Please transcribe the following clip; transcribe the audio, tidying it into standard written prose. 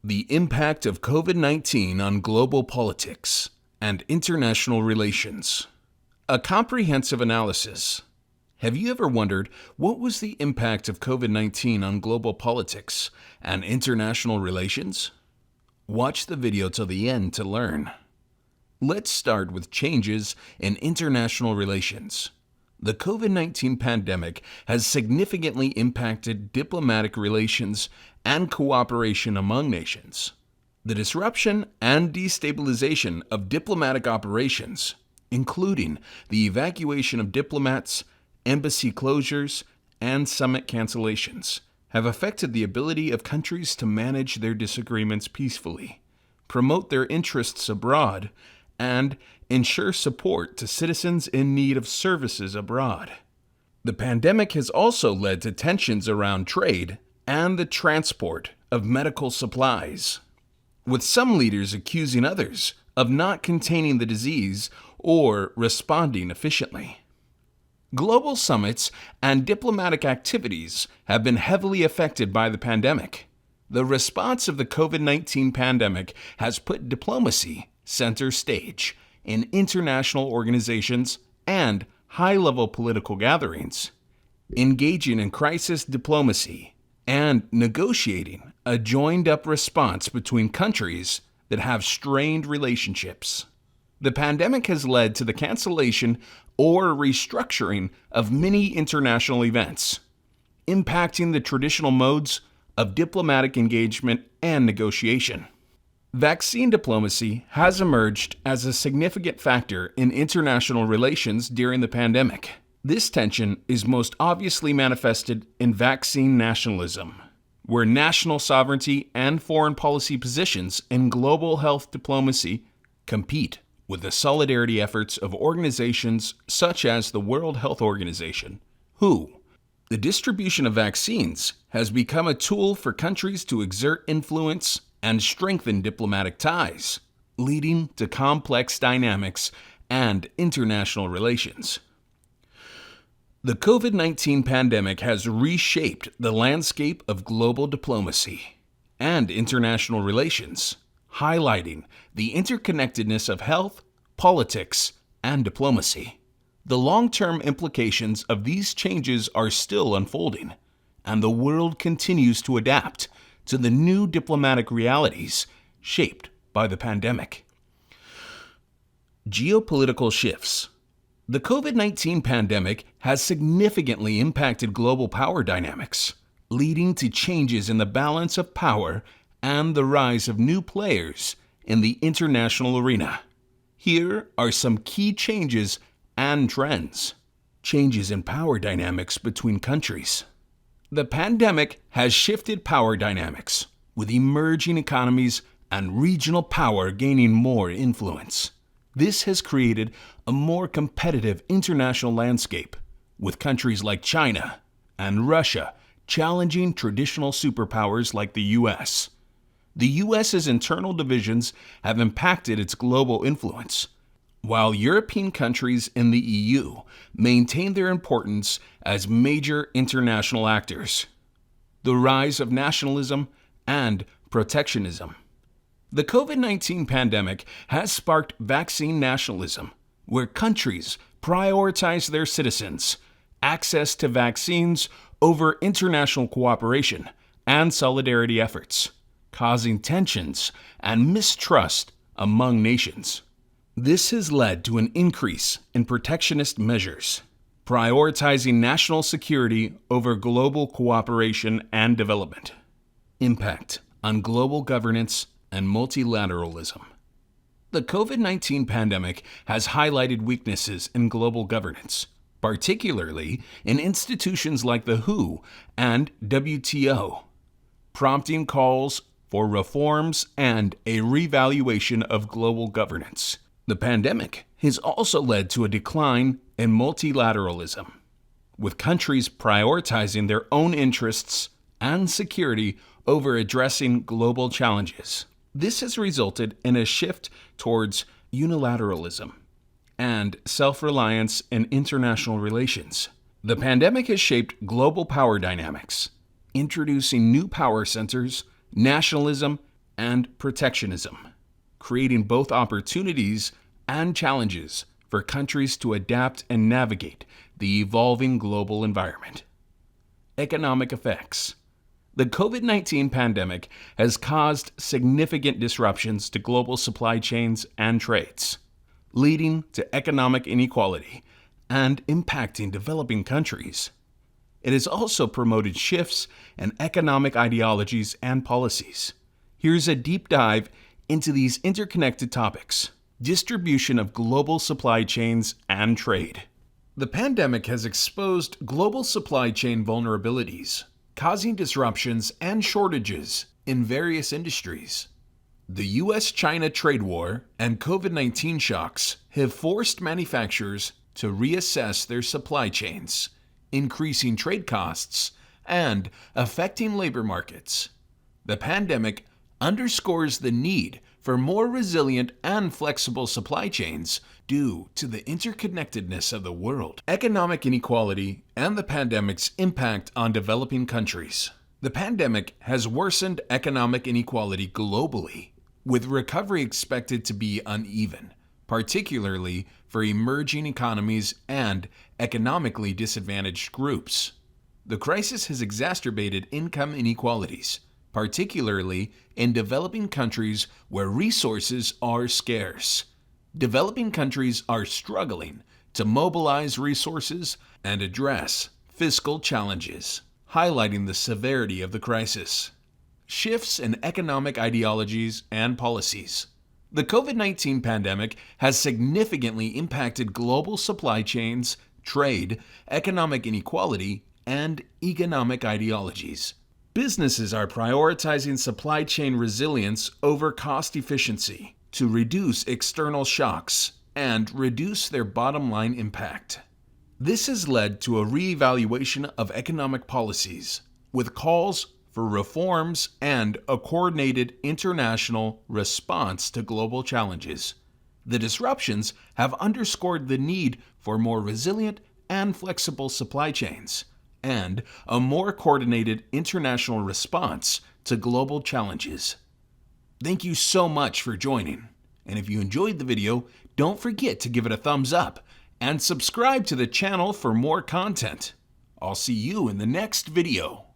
The impact of COVID-19 on global politics and international relations. A comprehensive analysis. Have you ever wondered what was the impact of COVID-19 on global politics and international relations? Watch the video till the end to learn. Let's start with changes in international relations. The COVID-19 pandemic has significantly impacted diplomatic relations and cooperation among nations. The disruption and destabilization of diplomatic operations, including the evacuation of diplomats, embassy closures, and summit cancellations, have affected the ability of countries to manage their disagreements peacefully, promote their interests abroad, and ensure support to citizens in need of services abroad. The pandemic has also led to tensions around trade and the transport of medical supplies, with some leaders accusing others of not containing the disease or responding efficiently. Global summits and diplomatic activities have been heavily affected by the pandemic. The response of the COVID-19 pandemic has put diplomacy center stage in international organizations and high-level political gatherings, engaging in crisis diplomacy and negotiating a joined-up response between countries that have strained relationships. The pandemic has led to the cancellation or restructuring of many international events, impacting the traditional modes of diplomatic engagement and negotiation. Vaccine diplomacy has emerged as a significant factor in international relations during the pandemic. This tension is most obviously manifested in vaccine nationalism, where national sovereignty and foreign policy positions in global health diplomacy compete with the solidarity efforts of organizations such as the World Health Organization, WHO. The distribution of vaccines has become a tool for countries to exert influence and strengthen diplomatic ties, leading to complex dynamics and international relations. The COVID-19 pandemic has reshaped the landscape of global diplomacy and international relations, highlighting the interconnectedness of health, politics, and diplomacy. The long-term implications of these changes are still unfolding, and the world continues to adapt to the new diplomatic realities shaped by the pandemic. Geopolitical shifts. The COVID-19 pandemic has significantly impacted global power dynamics, leading to changes in the balance of power and the rise of new players in the international arena. Here are some key changes and trends. Changes in power dynamics between countries. The pandemic has shifted power dynamics, with emerging economies and regional power gaining more influence. This has created a more competitive international landscape, with countries like China and Russia challenging traditional superpowers like the U.S. The U.S.'s internal divisions have impacted its global influence, while European countries in the EU maintain their importance as major international actors. The rise of nationalism and protectionism. The COVID-19 pandemic has sparked vaccine nationalism, where countries prioritize their citizens' access to vaccines over international cooperation and solidarity efforts, causing tensions and mistrust among nations. This has led to an increase in protectionist measures, prioritizing national security over global cooperation and development. Impact on global governance and multilateralism. The COVID-19 pandemic has highlighted weaknesses in global governance, particularly in institutions like the WHO and WTO, prompting calls for reforms and a revaluation of global governance. The pandemic has also led to a decline in multilateralism, with countries prioritizing their own interests and security over addressing global challenges. This has resulted in a shift towards unilateralism and self-reliance in international relations. The pandemic has shaped global power dynamics, introducing new power centers, nationalism, and protectionism, creating both opportunities and challenges for countries to adapt and navigate the evolving global environment. Economic effects. The COVID-19 pandemic has caused significant disruptions to global supply chains and trades, leading to economic inequality and impacting developing countries. It has also promoted shifts in economic ideologies and policies. Here's a deep dive into these interconnected topics: distribution of global supply chains and trade. The pandemic has exposed global supply chain vulnerabilities, causing disruptions and shortages in various industries. The US-China trade war and COVID-19 shocks have forced manufacturers to reassess their supply chains, increasing trade costs and affecting labor markets. The pandemic underscores the need for more resilient and flexible supply chains due to the interconnectedness of the world. Economic inequality and the pandemic's impact on developing countries. The pandemic has worsened economic inequality globally, with recovery expected to be uneven, particularly for emerging economies and economically disadvantaged groups. The crisis has exacerbated income inequalities, particularly in developing countries where resources are scarce. Developing countries are struggling to mobilize resources and address fiscal challenges, highlighting the severity of the crisis. Shifts in economic ideologies and policies. The COVID-19 pandemic has significantly impacted global supply chains, trade, economic inequality, and economic ideologies. Businesses are prioritizing supply chain resilience over cost efficiency to reduce external shocks and reduce their bottom line impact. This has led to a reevaluation of economic policies, with calls for reforms and a coordinated international response to global challenges. The disruptions have underscored the need for more resilient and flexible supply chains and a more coordinated international response to global challenges. Thank you so much for joining, and if you enjoyed the video, don't forget to give it a thumbs up and subscribe to the channel for more content. I'll see you in the next video.